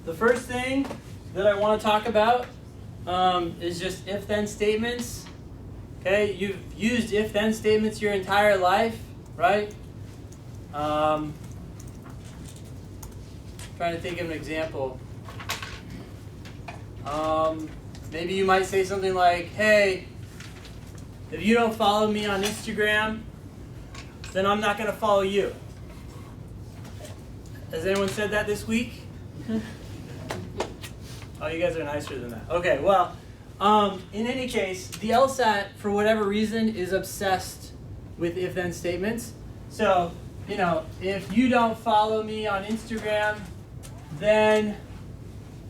the first thing that I want to talk about is just if-then statements. Okay, you've used if-then statements your entire life, right? Trying to think of an example. Maybe you might say something like, hey, if you don't follow me on Instagram, then I'm not going to follow you. Has anyone said that this week? Oh, you guys are nicer than that. Okay, well, in any case, the LSAT, for whatever reason, is obsessed with if-then statements. So, you know, if you don't follow me on Instagram, then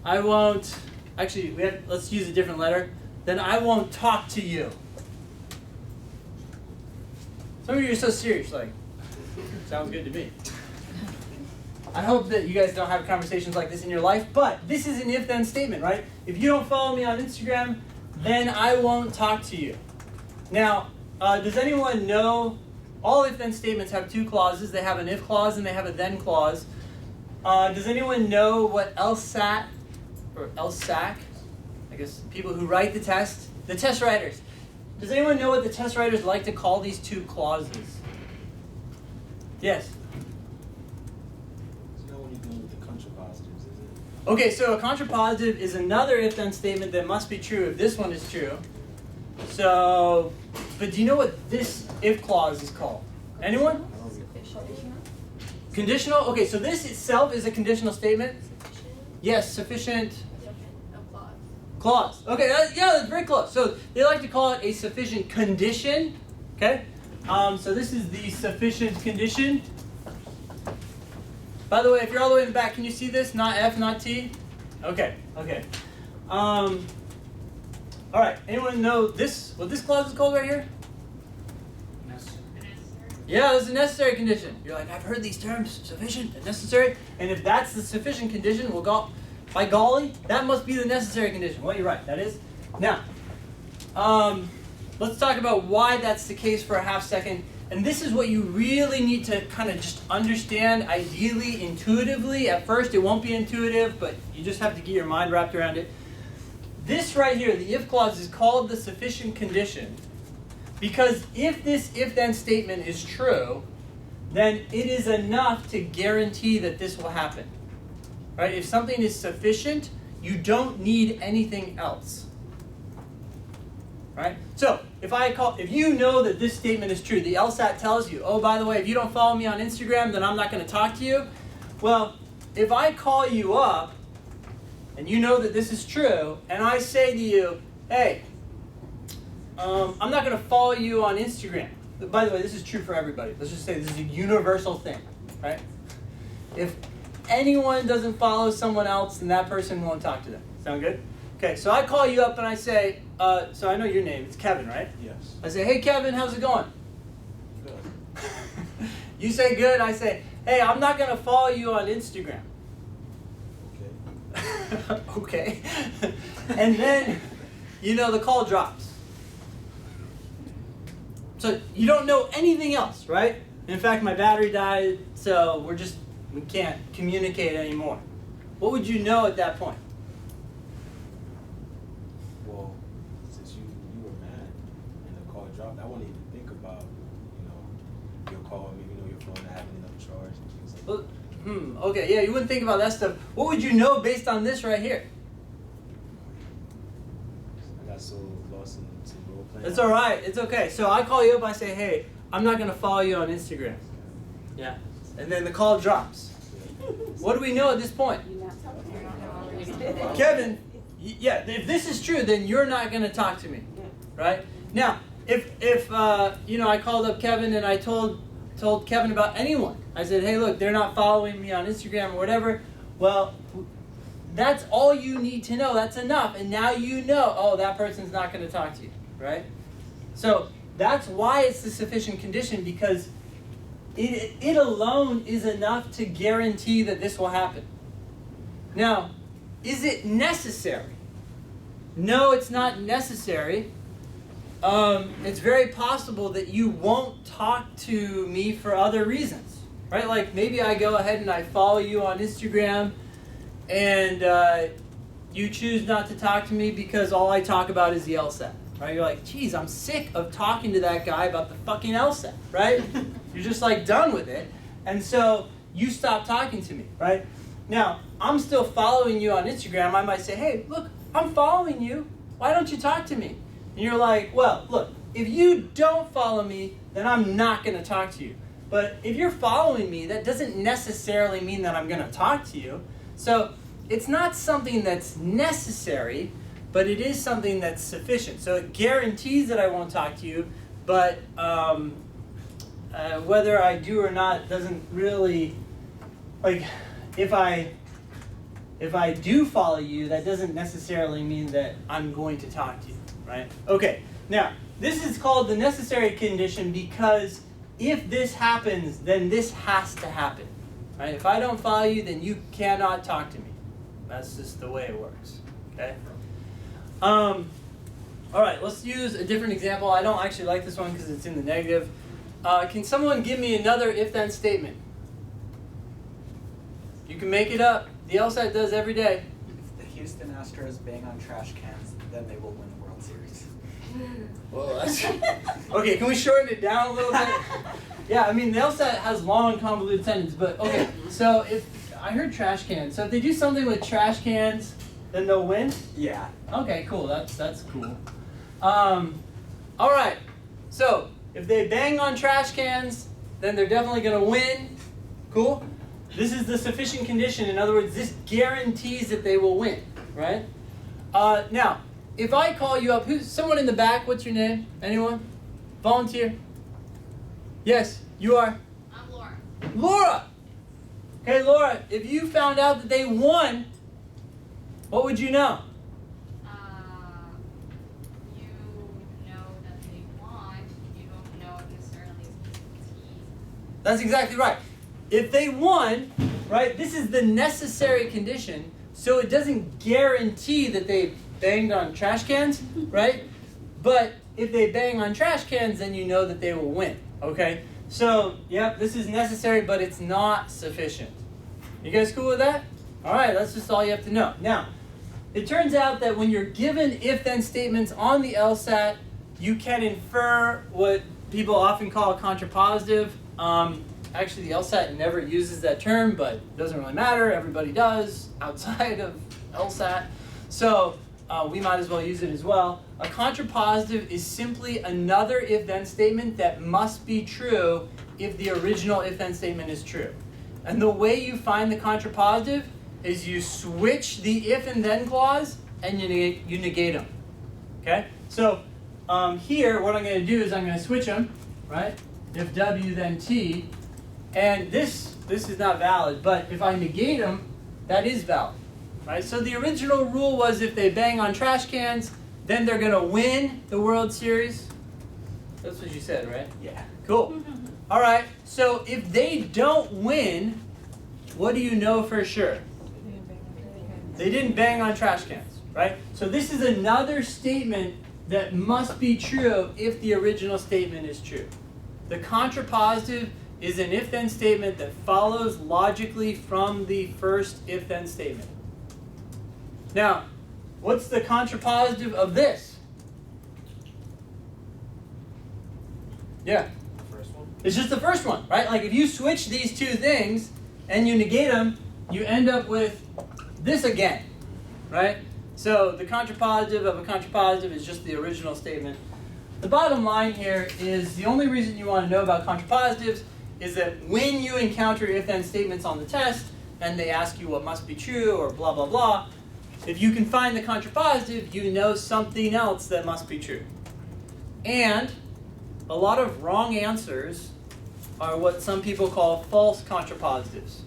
I won't, actually, let's use a different letter, then I won't talk to you. Some of you are so serious, like, sounds good to me. I hope that you guys don't have conversations like this in your life, but this is an if-then statement, right? If you don't follow me on Instagram, then I won't talk to you. Now, does anyone know, all if-then statements have two clauses. They have an if clause and they have a then clause. Does anyone know what LSAT, or LSAC, I guess people who write the test writers. Does anyone know what the test writers like to call these two clauses? Yes? Okay, so a contrapositive is another if-then statement that must be true if this one is true. So, but do you know what this if clause is called? Anyone? Conditional? Okay, so this itself is a conditional statement. Yes, sufficient. Clause. Okay, yeah, that's very close. So they like to call it a sufficient condition. Okay, so this is the sufficient condition. By the way, if you're all the way in the back, can you see this? Not F, not T? Okay, okay. All right, anyone know this? What this clause is called right here? Necessary. Yeah, this is a necessary condition. You're like, I've heard these terms, sufficient and necessary. And if that's the sufficient condition, we'll go, by golly, that must be the necessary condition. Well, you're right, that is. Now, let's talk about why that's the case for a half second. And this is what you really need to kind of just understand, ideally, intuitively. At first, it won't be intuitive, but you just have to get your mind wrapped around it. This right here, the if clause, is called the sufficient condition because if this if-then statement is true, then it is enough to guarantee that this will happen. Right? If something is sufficient, you don't need anything else. Right? So, if you know that this statement is true, the LSAT tells you, oh, by the way, if you don't follow me on Instagram, then I'm not going to talk to you. Well, if I call you up, and you know that this is true, and I say to you, hey, I'm not going to follow you on Instagram. By the way, this is true for everybody. Let's just say this is a universal thing, right? If anyone doesn't follow someone else, then that person won't talk to them. Sound good? Okay, so I call you up and I say, so I know your name, it's Kevin, right? Yes. I say, hey Kevin, how's it going? Good. You say good, I say, hey, I'm not going to follow you on Instagram. Okay. Okay. And then, the call drops. So you don't know anything else, right? In fact, my battery died, so we can't communicate anymore. What would you know at that point? Well, since you were mad and the call dropped, I wouldn't even think about, your call, maybe your phone not having enough charge and things like that. Okay, yeah, you wouldn't think about that stuff. What would you know based on this right here? I got so lost in role playing. It's all right. It's okay. So I call you up. I say, hey, I'm not going to follow you on Instagram. Yeah. And then the call drops. What do we know at this point? Kevin, yeah, if this is true, then you're not going to talk to me, right? Now, if I called up Kevin and I told Kevin about anyone, I said, hey, look, they're not following me on Instagram or whatever. Well, that's all you need to know. That's enough. And now you know, oh, that person's not going to talk to you, right? So that's why it's the sufficient condition, because it alone is enough to guarantee that this will happen. Now, is it necessary? No, it's not necessary. It's very possible that you won't talk to me for other reasons, right? Like maybe I go ahead and I follow you on Instagram, and you choose not to talk to me because all I talk about is the LSAT, right? You're like, geez, I'm sick of talking to that guy about the fucking LSAT, right? You're just like done with it, and so you stop talking to me, right? Now, I'm still following you on Instagram. I might say, hey, look, I'm following you. Why don't you talk to me? And you're like, well, look, if you don't follow me, then I'm not going to talk to you. But if you're following me, that doesn't necessarily mean that I'm going to talk to you. So it's not something that's necessary, but it is something that's sufficient. So it guarantees that I won't talk to you, but whether I do or not doesn't really, like, if I do follow you, that doesn't necessarily mean that I'm going to talk to you, right? Okay, now, this is called the necessary condition because if this happens, then this has to happen, right? If I don't follow you, then you cannot talk to me. That's just the way it works, okay? All right, let's use a different example. I don't actually like this one because it's in the negative. Can someone give me another if-then statement? You can make it up. The LSAT does every day. If the Houston Astros bang on trash cans, then they will win the World Series. Well, that's... Okay, can we shorten it down a little bit? Yeah, I mean, the LSAT has long, convoluted sentences, but okay, so if I heard trash cans. So if they do something with trash cans, then they'll win? Yeah. Okay, cool. That's cool. All right, so if they bang on trash cans, then they're definitely going to win. Cool? This is the sufficient condition. In other words, this guarantees that they will win, right? Now, if I call you up, who's someone in the back? What's your name? Anyone? Volunteer? Yes, you are? I'm Laura. Laura! Okay, Laura, if you found out that they won, what would you know? You know that they won. You don't know necessarily it's That's exactly right. If they won, right, this is the necessary condition, so it doesn't guarantee that they banged on trash cans, right? But if they bang on trash cans, then you know that they will win, okay? So, yep, this is necessary, but it's not sufficient. You guys cool with that? All right, that's just all you have to know. Now, it turns out that when you're given if-then statements on the LSAT, you can infer what people often call a contrapositive. Actually, the LSAT never uses that term, but it doesn't really matter. Everybody does outside of LSAT. So we might as well use it as well. A contrapositive is simply another if-then statement that must be true if the original if-then statement is true. And the way you find the contrapositive is you switch the if and then clause and you negate them. Okay? So here, what I'm going to do is I'm going to switch them, right? If W, then T. And this is not valid, but if I negate them, that is valid, right? So the original rule was if they bang on trash cans, then they're going to win the World Series. That's what you said, right? Yeah. Cool. All right, so if they don't win, what do you know for sure? They didn't bang on trash cans, right? So this is another statement that must be true if the original statement is true. The contrapositive is an if-then statement that follows logically from the first if-then statement. Now, what's the contrapositive of this? Yeah. The first one? It's just the first one, right? Like if you switch these two things and you negate them, you end up with this again, right? So the contrapositive of a contrapositive is just the original statement. The bottom line here is the only reason you want to know about contrapositives is that when you encounter if-then statements on the test and they ask you what must be true or blah, blah, blah, if you can find the contrapositive, you know something else that must be true. And a lot of wrong answers are what some people call false contrapositives.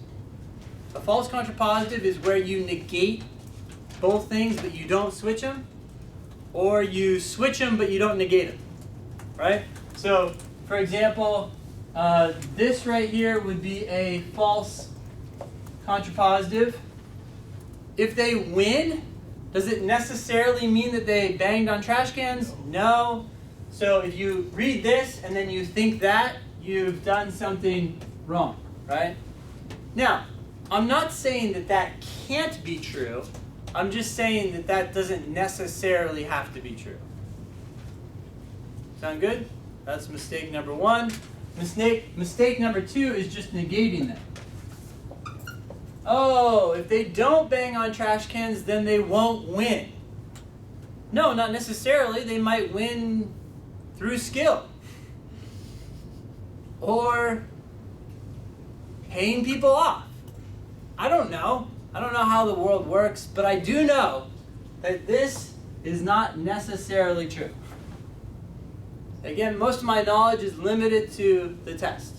A false contrapositive is where you negate both things but you don't switch them, or you switch them but you don't negate them, right? So, for example, this right here would be a false contrapositive. If they win, does it necessarily mean that they banged on trash cans? No. So if you read this and then you think that, you've done something wrong, right? Now, I'm not saying that that can't be true. I'm just saying that that doesn't necessarily have to be true. Sound good? That's mistake number one. Mistake number two is just negating that. Oh, if they don't bang on trash cans, then they won't win. No, not necessarily. They might win through skill. Or paying people off. I don't know. I don't know how the world works, but I do know that this is not necessarily true. Again, most of my knowledge is limited to the test.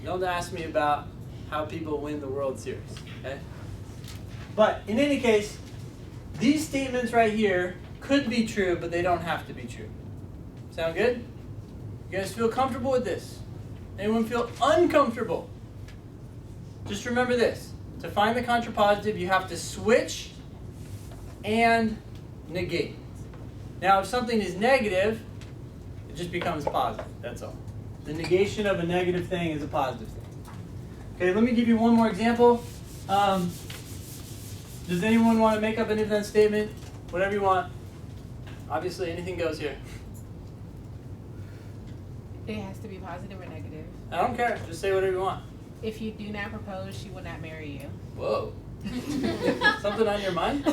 Don't ask me about how people win the World Series. Okay? But in any case, these statements right here could be true, but they don't have to be true. Sound good? You guys feel comfortable with this? Anyone feel uncomfortable? Just remember this. To find the contrapositive, you have to switch and negate. Now, if something is negative, it just becomes positive. That's all. The negation of a negative thing is a positive thing. Okay, let me give you one more example. Does anyone want to make up an if-then statement? Whatever you want. Obviously, anything goes here. It has to be positive or negative. I don't care. Just say whatever you want. If you do not propose, she will not marry you. Whoa. Something on your mind?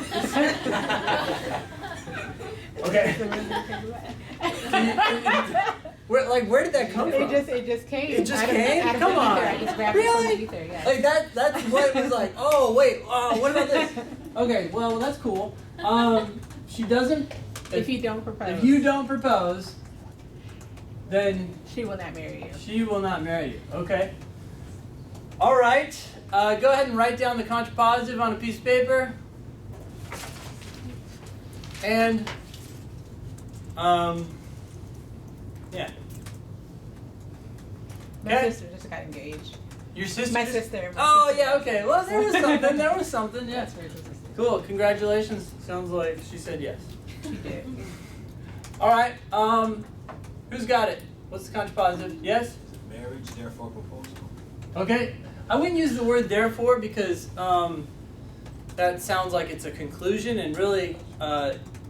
Okay. Where did that come from? It just came. It just came? Come on. I just grabbed Really? it from the ether, yes. Like that's what it was like. Oh wait. Oh, what about this? Okay. Well, that's cool. She doesn't. If you don't propose. If you don't propose, then she will not marry you. she will not marry you. Okay. All right. Go ahead and write down the contrapositive on a piece of paper. And yeah. My Okay. sister just got engaged. Your sister? My sister. Oh yeah. Okay. Well, there was something. There was something. Yeah. That's Rachel's sister. Cool. Congratulations. Sounds like she said yes. She did. All right. Who's got it? What's the contrapositive? Yes? Is it marriage, therefore proposal? Okay. I wouldn't use the word therefore because that sounds like it's a conclusion, and really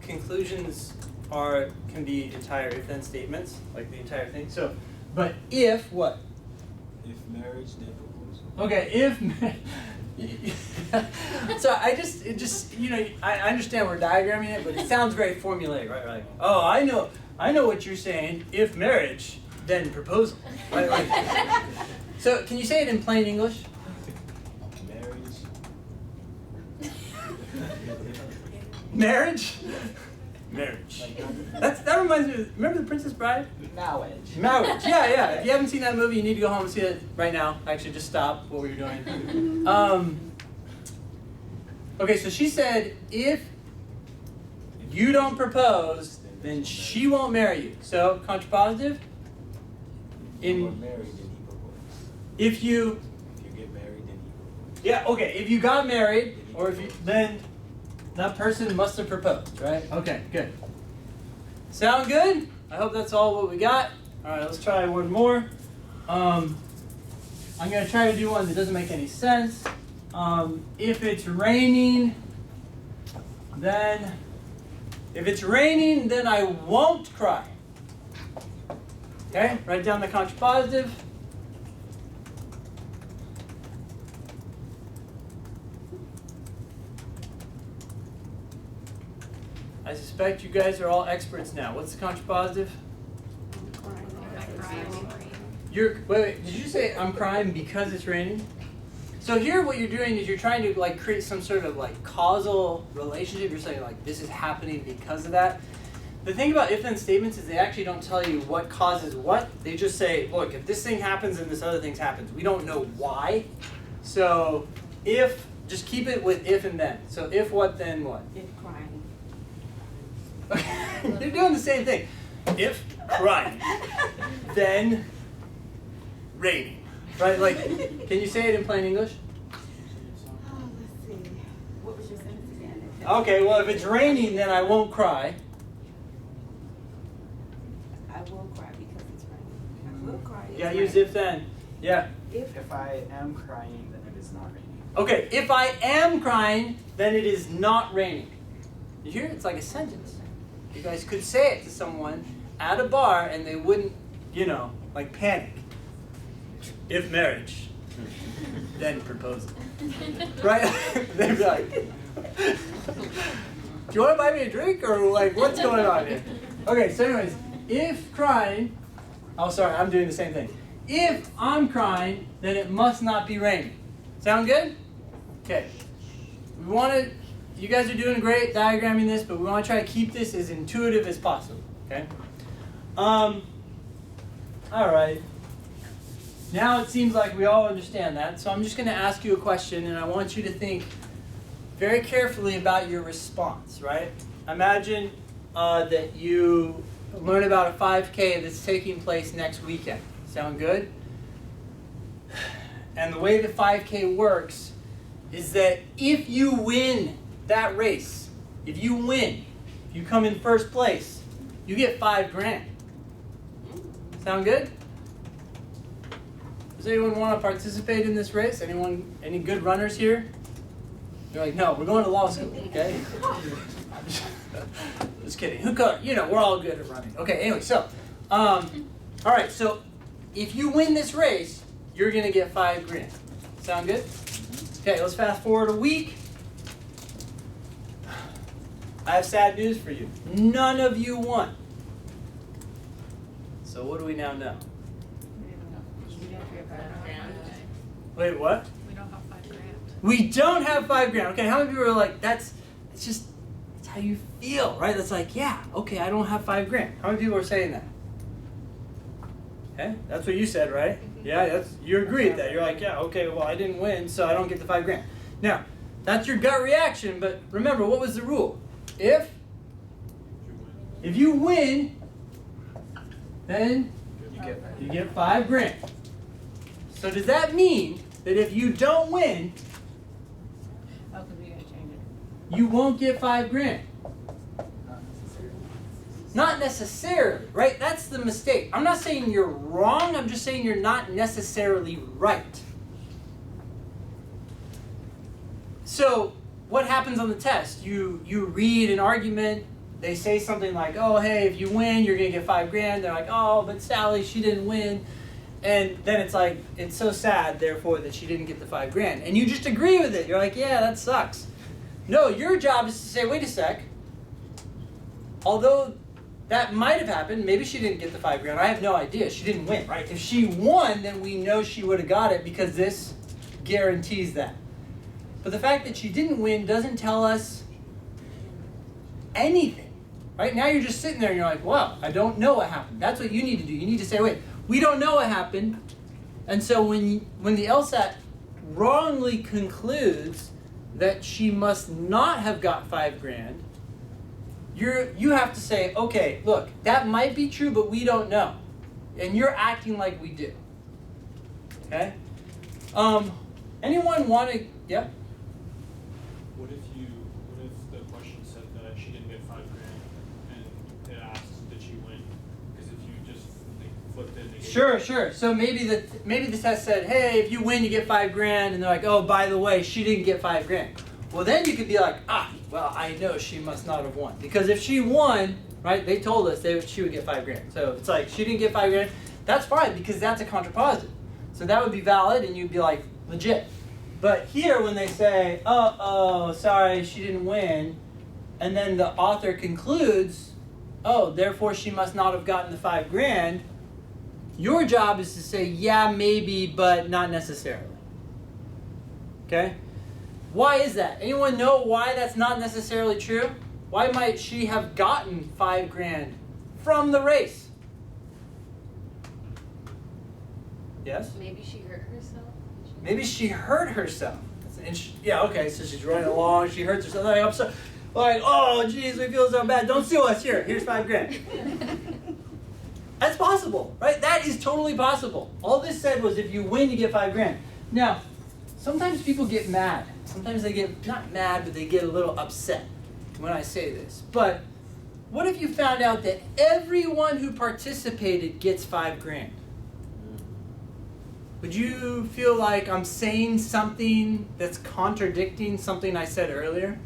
conclusions can be entire if-then statements, like the entire thing. So, but if what? If marriage, then proposal. Okay, if. So I understand we're diagramming it, but it sounds very formulaic, right? Like, oh, I know what you're saying. If marriage, then proposal. Right? Like, so can you say it in plain English? Marriage. Marriage. That reminds me. Remember The Princess Bride? Marriage. Marriage. Yeah. If you haven't seen that movie, you need to go home and see it right now. Actually, just stop what you're doing. Okay, so she said, if you don't propose, then she won't marry you. So, contrapositive. If you are married, then he proposed. If you get married, then he proposed. Yeah, okay. If you got married, or then that person must have proposed, right? Okay, good. Sound good? I hope that's all what we got. All right, let's try one more. I'm going to try to do one that doesn't make any sense. If it's raining, then I won't cry. Okay, write down the contrapositive. I suspect you guys are all experts now. What's the contrapositive? Wait, did you say I'm crying because it's raining? So here what you're doing is you're trying to like create some sort of like causal relationship. You're saying like this is happening because of that. The thing about if-then statements is they actually don't tell you what causes what. They just say, look, if this thing happens and this other thing happens. We don't know why. So just keep it with if and then. So if what, then what? If crying. They're doing the same thing. If crying, then raining. Right? Like, can you say it in plain English? Oh, let's see. What was your sentence again? Okay, well, if it's raining, then I won't cry. I will cry because it's raining. I will cry. Yeah, use if then. Yeah. If I am crying, then it is not raining. Okay, if I am crying, then it is not raining. You hear? It's like a sentence. You guys could say it to someone at a bar and they wouldn't, like panic. If marriage, then proposal. Right? They'd be like, do you want to buy me a drink or like what's going on here? Okay, so anyways, if crying, oh sorry, I'm doing the same thing. If I'm crying, then it must not be raining. Sound good? Okay. We want to, you guys are doing great diagramming this, but we want to try to keep this as intuitive as possible. Okay? All right. Now it seems like we all understand that, so I'm just going to ask you a question, and I want you to think very carefully about your response, right? Imagine that you learn about a 5K that's taking place next weekend. Sound good? And the way the 5K works is that if you win that race, if you come in first place, you get $5,000. Sound good? Does anyone want to participate in this race? Any good runners here? You're like, no, we're going to law school, okay? Just kidding. We're all good at running. Okay, anyway, so, all right, so if you win this race, you're going to get $5,000. Sound good? Okay, let's fast forward a week. I have sad news for you. None of you won. So what do we now know? Wait, what? We don't have $5,000. We don't have $5,000. Okay, how many people are like, it's how you feel, right? That's like, yeah, okay, I don't have $5,000. How many people are saying that? Okay, that's what you said, right? Yeah, you agree with that. You're like, yeah, okay, well, I didn't win, so I don't get the $5,000. Now, that's your gut reaction, but remember, what was the rule? If you win, then you get $5,000. So does that mean that if you don't win, you won't get $5,000? Not necessarily, right? That's the mistake. I'm not saying you're wrong, I'm just saying you're not necessarily right. So what happens on the test? You read an argument, they say something like, oh, hey, if you win, you're going to get $5,000. They're like, oh, but Sally, she didn't win. And then it's like, it's so sad, therefore, that she didn't get the $5,000. And you just agree with it. You're like, yeah, that sucks. No, your job is to say, wait a sec. Although that might have happened, maybe she didn't get the $5,000. I have no idea. She didn't win, right? If she won, then we know she would have got it because this guarantees that. But the fact that she didn't win doesn't tell us anything, right? Now you're just sitting there and you're like, wow, I don't know what happened. That's what you need to do. You need to say, wait, we don't know what happened. And so when the LSAT wrongly concludes that she must not have got $5,000, you have to say, okay, look, that might be true, but we don't know. And you're acting like we do. Okay? Anyone want to, yeah? What if the question said that she didn't get $5,000 and it asks did she win? Because if you just flipped it and Sure. So maybe the test said, hey, if you win, you get $5,000, and they're like, oh, by the way, she didn't get $5,000. Well, then you could be like, well, I know she must not have won. Because if she won, right, they told us she would get $5,000. So it's like, she didn't get $5,000. That's fine, because that's a contrapositive. So that would be valid, and you'd be like, legit. But here, when they say, oh, sorry, she didn't win, and then the author concludes, oh, therefore she must not have gotten the $5,000, your job is to say, yeah, maybe, but not necessarily. Okay? Why is that? Anyone know why that's not necessarily true? Why might she have gotten $5,000 from the race? Yes? Maybe she hurt herself. Maybe she hurt herself. Yeah, okay, so she's running along, she hurts herself. Like, I'm so, like, oh, geez, we feel so bad. Don't sue us. Here's $5,000. That's possible, right? That is totally possible. All this said was if you win, you get $5,000. Now, sometimes people get mad. Sometimes they get, not mad, but they get a little upset when I say this. But what if you found out that everyone who participated gets $5,000? Would you feel like I'm saying something that's contradicting something I said earlier?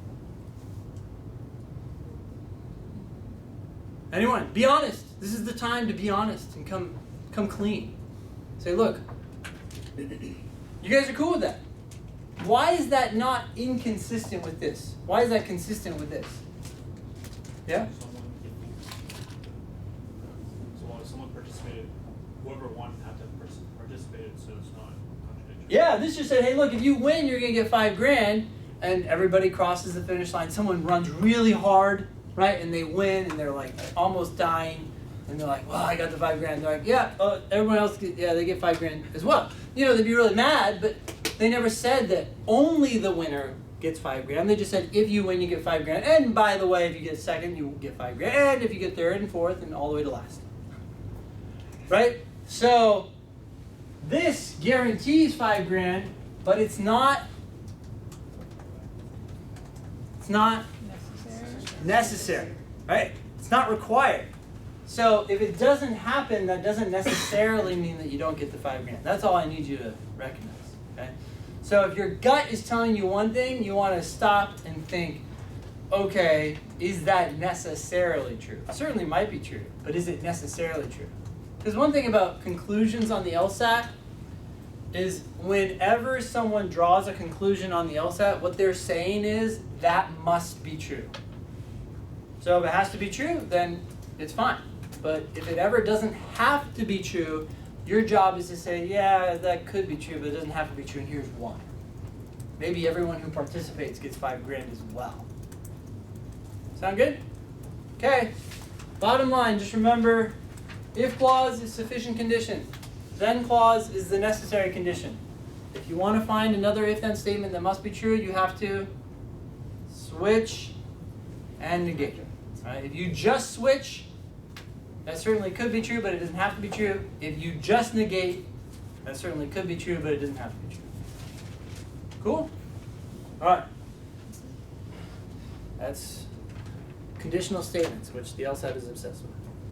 Anyone? Be honest. This is the time to be honest and come clean. Say, look, you guys are cool with that. Why is that not inconsistent with this? Why is that consistent with this? Yeah? Someone participated, whoever won had to have participated, so it's not contradictory. Yeah, this just said, hey, look, if you win, you're going to get $5,000, and everybody crosses the finish line. Someone runs really hard, right, and they win, and they're like almost dying, and they're like, well, I got the $5,000. They're like, yeah, everyone else, they get $5,000 as well. You know, they'd be really mad, but they never said that only the winner gets $5,000. They just said, if you win, you get $5,000, and by the way, if you get second, you get $5,000, and if you get third and fourth, and all the way to last. Right? So this guarantees $5,000, but it's not necessary, right? It's not required. So if it doesn't happen, that doesn't necessarily mean that you don't get the $5,000. That's all I need you to recognize. Okay? So if your gut is telling you one thing, you want to stop and think, okay, is that necessarily true? It certainly might be true, but is it necessarily true? Because one thing about conclusions on the LSAT is whenever someone draws a conclusion on the LSAT, what they're saying is that must be true. So if it has to be true, then it's fine. But if it ever doesn't have to be true, your job is to say, yeah, that could be true, but it doesn't have to be true, and here's why. Maybe everyone who participates gets $5,000 as well. Sound good? Okay. Bottom line, just remember, if clause is sufficient condition, then clause is the necessary condition. If you want to find another if-then statement that must be true, you have to switch and negate. Right? If you just switch, that certainly could be true, but it doesn't have to be true. If you just negate, that certainly could be true, but it doesn't have to be true. Cool? All right. That's conditional statements, which the LSAT is obsessed with.